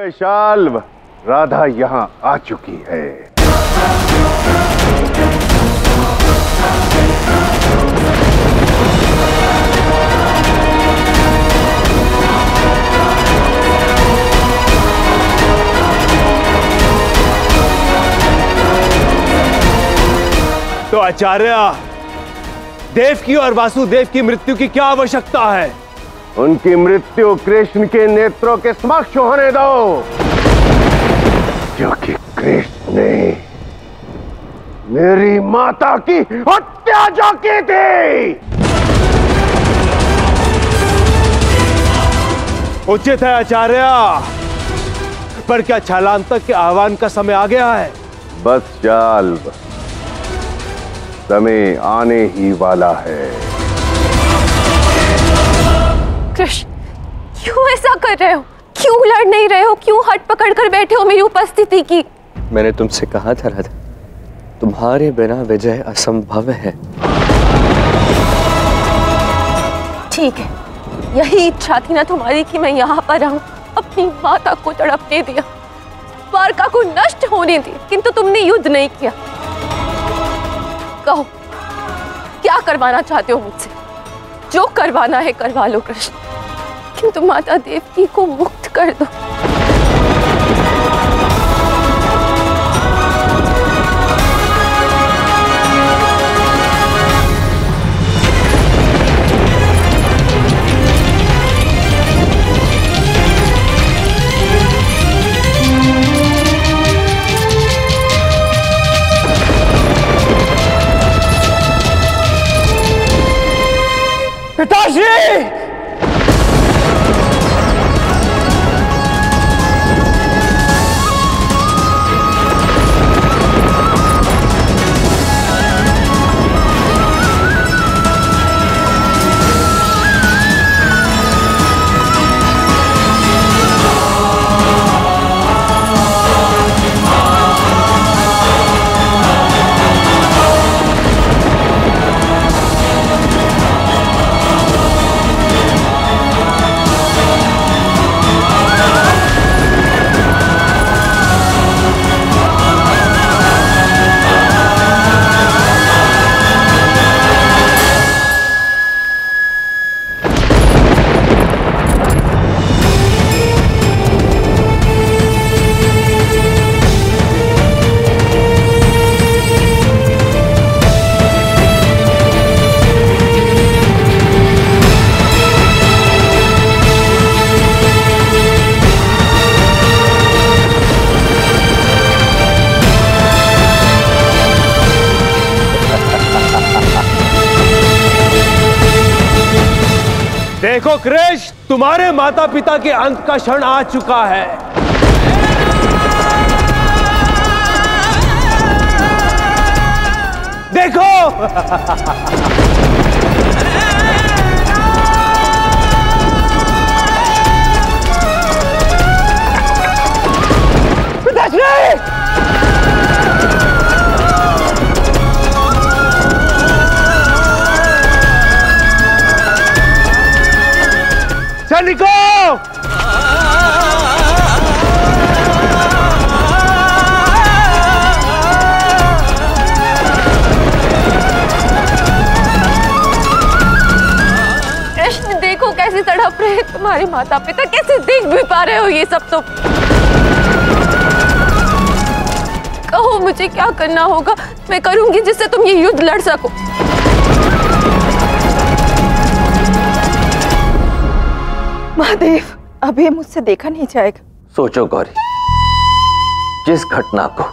वैशाल्व, राधा यहाँ आ चुकी है। तो आचार्य, देवकी और वासुदेव की मृत्यु की क्या आवश्यकता है? उनकी मृत्यु कृष्ण के नेत्रों के समक्ष होने दो, क्योंकि कृष्ण ने मेरी माता की हत्या जो की थी। उचित है आचार्य, पर क्या छलांतक के आह्वान का समय आ गया है? बस शाल्व, समय आने ही वाला है। कृष्ण, क्यों ऐसा कर रहे हो? क्यों लड़ नहीं रहे हो? क्यों हट पकड़ कर बैठे हो मेरी उपस्थिति की? मैंने तुमसे कहा था राधा, तुम्हारे बिना विजय असंभव है। ठीक है, यही इच्छा थी ना तुम्हारी कि मैं यहाँ पर आऊं, अपनी माता को तड़पने दिया, द्वारका को नष्ट होने दिया, किंतु तुमने युद्ध नहीं किया। कहो, क्या करवाना चाहते हो मुझसे? जो करवाना है करवा लो कृष्ण, किंतु माता देवकी को मुक्त कर दो। पिताश्री! देखो कृष्ण, तुम्हारे माता पिता के अंत का क्षण आ चुका है। देखो पिताश्री! सैनिकों! कृष्ण, देखो कैसे तड़प रहे हैं तुम्हारे माता पिता, कैसे देख भी पा रहे हो ये सब तुम? कहो मुझे क्या करना होगा, मैं करूंगी जिससे तुम ये युद्ध लड़ सको। महादेव, अभी मुझसे देखा नहीं जाएगा। सोचो गौरी, जिस घटना को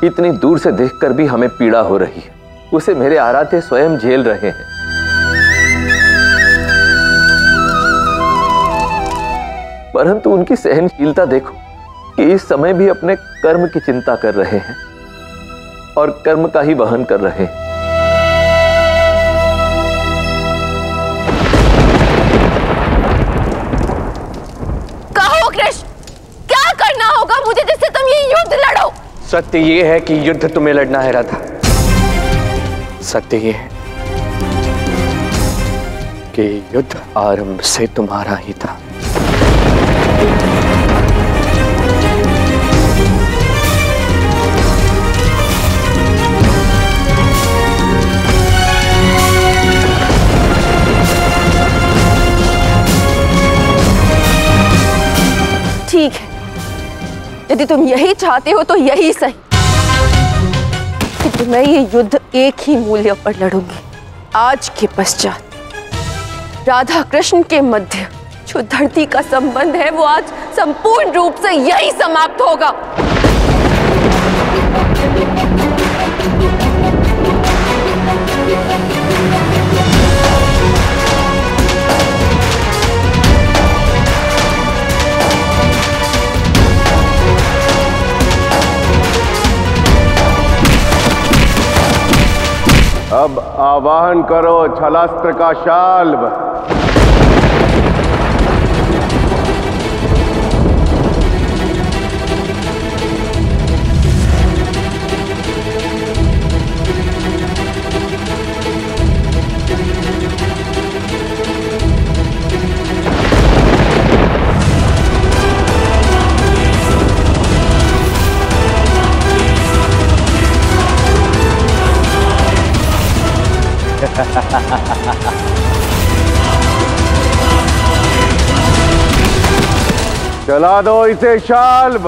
इतनी दूर से देखकर भी हमें पीड़ा हो रही है, उसे मेरे आराध्य स्वयं झेल रहे हैं। परंतु उनकी सहनशीलता देखो कि इस समय भी अपने कर्म की चिंता कर रहे हैं और कर्म का ही वहन कर रहे हैं। सत्य ये है कि युद्ध तुम्हें लड़ना है राधा। सत्य ये है कि युद्ध आरंभ से तुम्हारा ही था। ठीक है, यदि तुम यही चाहते हो तो यही सही, किंतु मैं ये युद्ध एक ही मूल्य पर लड़ूंगी। आज के पश्चात राधा कृष्ण के मध्य जो धरती का संबंध है वो आज संपूर्ण रूप से यही समाप्त होगा। अब आवाहन करो छलास्त्र का शाल्ब। चला दो इसे शाल्ब,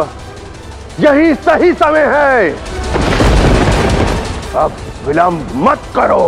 यही सही समय है। अब विलंब मत करो।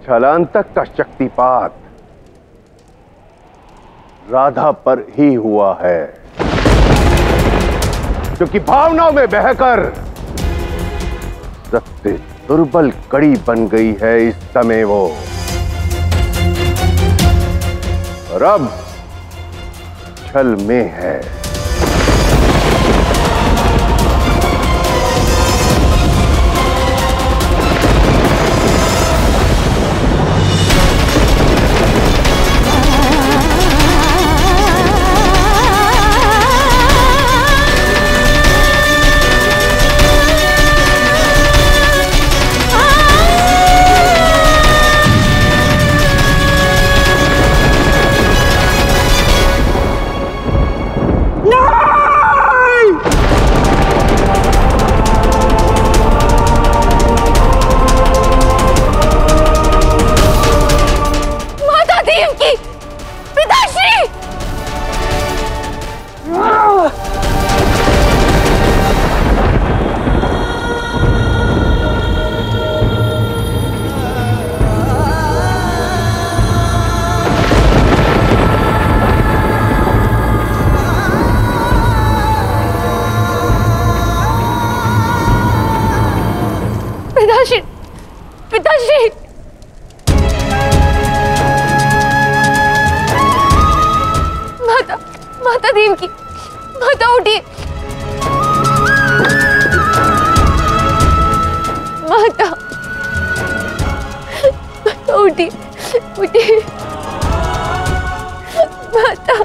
छलांतक का शक्तिपात राधा पर ही हुआ है, क्योंकि भावनाओं में बहकर सबसे दुर्बल कड़ी बन गई है इस समय वो। और अब छल में है। पिताश्री, माता देवकी, माता उठिए। माता उठिए, उठिए माता।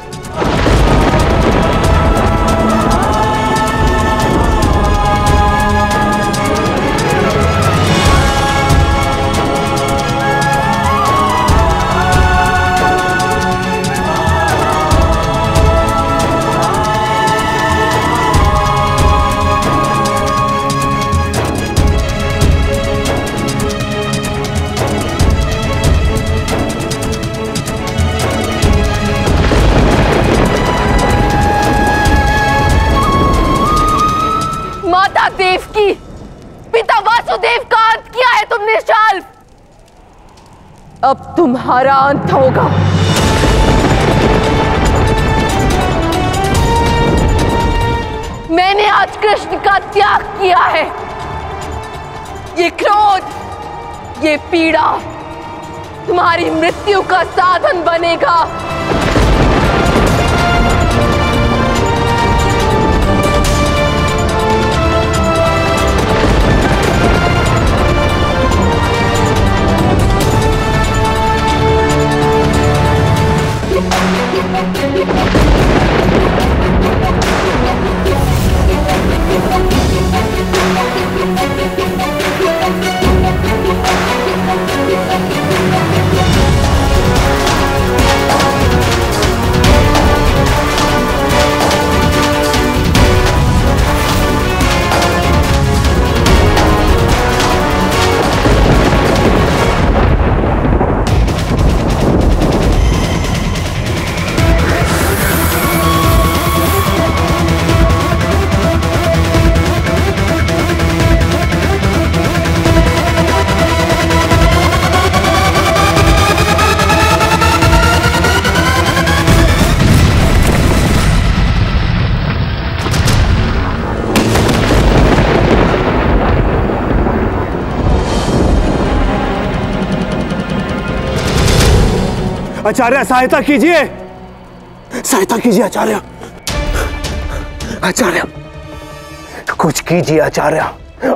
महादेव का अंत किया है तुमने शाल्व। अब तुम्हारा अंत होगा। मैंने आज कृष्ण का त्याग किया है। ये क्रोध, ये पीड़ा तुम्हारी मृत्यु का साधन बनेगा। आचार्य सहायता कीजिए, सहायता कीजिए आचार्य। आचार्य कुछ कीजिए आचार्य,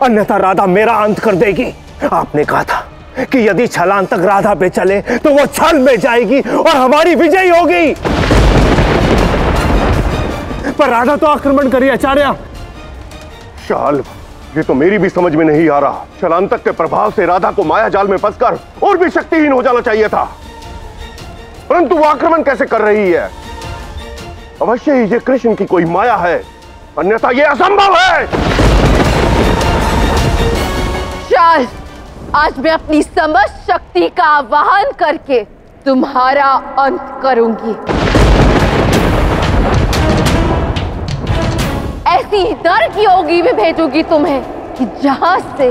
अन्यथा राधा मेरा अंत कर देगी। आपने कहा था कि यदि छलांग तक राधा पे चले तो वो छल में जाएगी और हमारी विजयी होगी। पर राधा तो आक्रमण करी आचार्य। शाल्व, ये तो मेरी भी समझ में नहीं आ रहा। छलांतक के प्रभाव से राधा को माया जाल में फंसकर और भी शक्तिहीन हो जाना चाहिए था, परंतु वो आक्रमण कैसे कर रही है? अवश्य ही ये कृष्ण की कोई माया है, अन्यथा ये असंभव है। शाल्व, आज मैं अपनी समस्त शक्ति का आवाहन करके तुम्हारा अंत करूंगी। ऐसी नरक योगी में भेजूंगी तुम्हें कि जहां से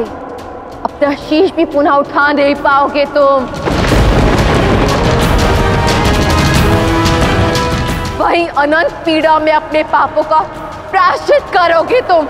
अपना शीश भी पुनः उठा नहीं पाओगे तुम। वहीं अनंत पीड़ा में अपने पापों का प्रायश्चित करोगे तुम।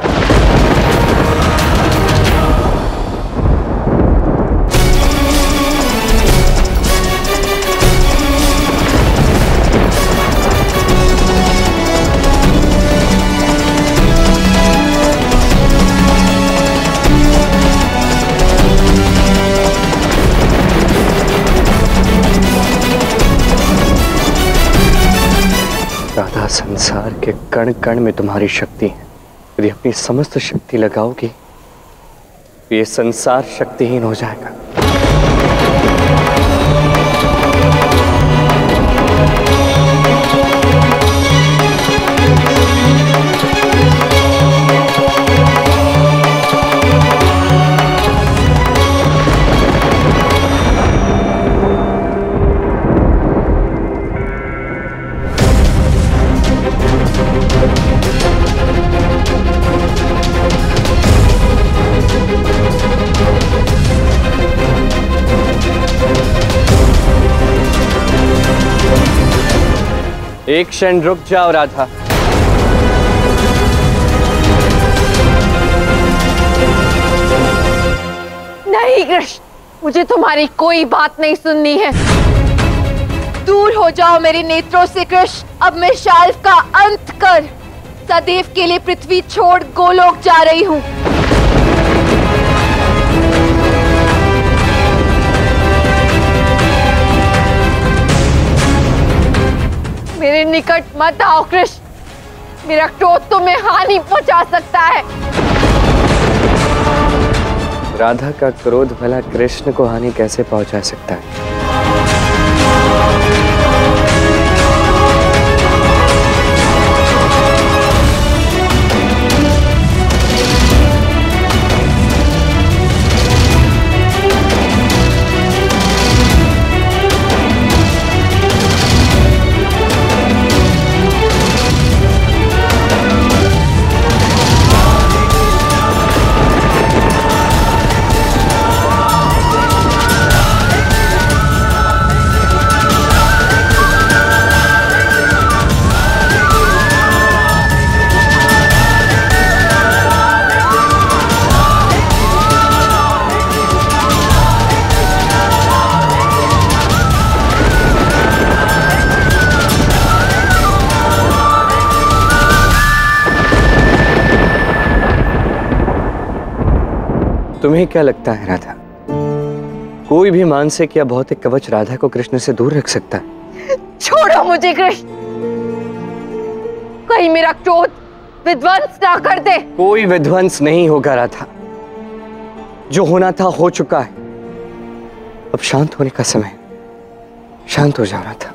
राधा, संसार के कण कण में तुम्हारी शक्ति है। यदि अपनी समस्त शक्ति लगाओगी तो ये संसार शक्तिहीन हो जाएगा। एक क्षण रुक जाओ राधा। नहीं कृष्ण, मुझे तुम्हारी कोई बात नहीं सुननी है। दूर हो जाओ मेरे नेत्रों से कृष्ण। अब मैं शाल्व का अंत कर सदैव के लिए पृथ्वी छोड़ गोलोक जा रही हूँ। मेरे निकट मत आओ कृष्ण, मेरा क्रोध तुम्हें हानि पहुंचा सकता है। राधा का क्रोध भला कृष्ण को हानि कैसे पहुंचा सकता है? तुम्हें क्या लगता है राधा, कोई भी मानसिक या भौतिक कवच राधा को कृष्ण से दूर रख सकता है? छोड़ो मुझे कृष्ण, कहीं मेरा क्रोध विध्वंस ना कर दे। कोई विध्वंस नहीं होगा राधा, जो होना था हो चुका है। अब शांत होने का समय, शांत हो जाओ राधा।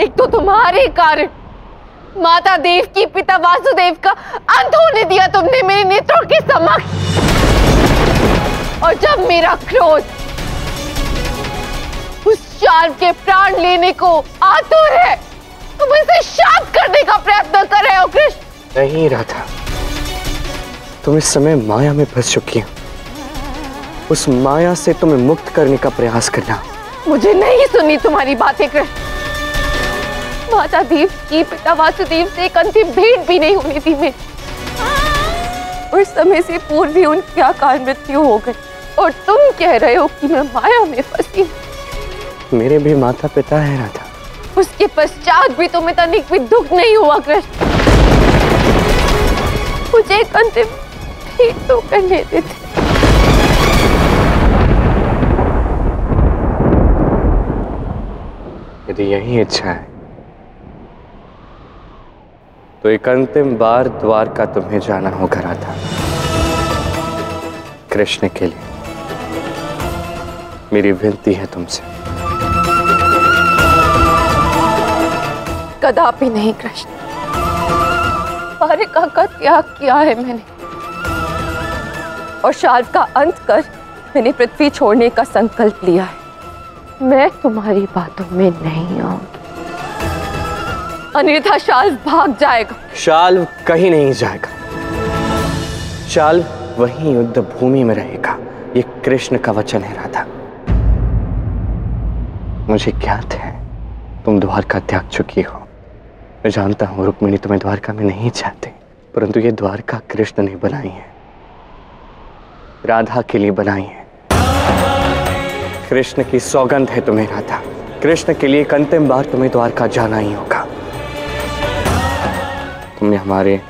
एक तो तुम्हारे कारण माता देव की पिता वासुदेव का अंत होने दिया तुमने मेरे नेत्रों के समक्ष, और जब मेरा क्रोध उस शाल्व के प्राण लेने को आतुर है, तुम इसे शांत करने का प्रयत्न कर रहे हो कृष्ण। नहीं राधा, तुम इस समय माया में फंस चुकी हो। उस माया से तुम्हें मुक्त करने का प्रयास करना। मुझे नहीं सुननी तुम्हारी बातें कृष्ण। माता देव की पिता वासुदेव से एक अंतिम भेंट भी नहीं होनी थी मैं, और समय से पूर्व भी उनकी अकाल मृत्यु हो गई, और तुम कह रहे हो कि मैं माया में फंसी। मेरे भी माता पिता है राधा। उसके पश्चात भी तुम्हें तनिक भी दुख नहीं हुआ कृष्ण। मुझे एक अंतिम भेंट तो करने देते। यदि यही इच्छा है तो एक अंतिम बार द्वारका तुम्हें जाना होगा राधा, कृष्ण के लिए। मेरी विनती है तुमसे। कदापि नहीं कृष्ण, द्वारिका का त्याग किया है मैंने, और शाल्व का अंत कर मैंने पृथ्वी छोड़ने का संकल्प लिया है। मैं तुम्हारी बातों में नहीं आऊंगी, अन्यथा शाल्व भाग जाएगा। शाल्व कहीं नहीं जाएगा, शाल्व वहीं युद्ध भूमि में रहेगा। ये कृष्ण का वचन है राधा। मुझे ज्ञात है तुम द्वारका त्याग चुकी हो। मैं जानता हूं रुक्मिणी तुम्हें द्वारका में नहीं चाहते, परंतु ये द्वारका कृष्ण ने बनाई है, राधा के लिए बनाई है। कृष्ण की सौगंध है तुम्हें राधा। कृष्ण के लिए एक अंतिम बार तुम्हें द्वारका जाना ही होगा। तुमने हमारे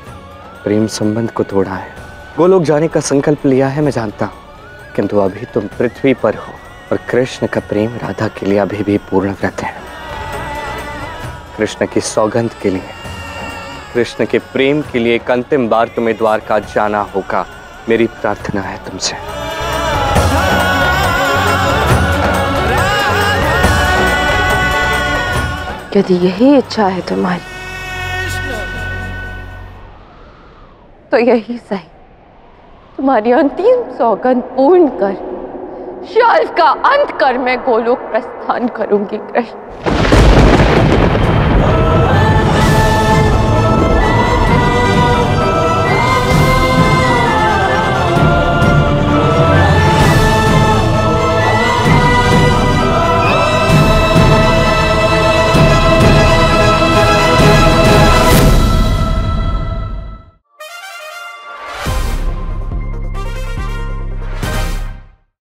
प्रेम संबंध को तोड़ा है, गोलोक जाने का संकल्प लिया है, मैं जानता हूं, किंतु अभी तुम पृथ्वी पर हो, और कृष्ण का प्रेम राधा के लिए अभी भी पूर्ण व्रत है। कृष्ण की सौगंध के लिए, कृष्ण के प्रेम के लिए एक अंतिम बार तुम्हें द्वारका जाना होगा। मेरी प्रार्थना है तुमसे। यदि यही इच्छा है तुम्हारी, तो यही सही, तुम्हारी अंतिम सौगंध पूर्ण कर शाल्व का अंत कर मैं गोलोक प्रस्थान करूंगी कृष्ण।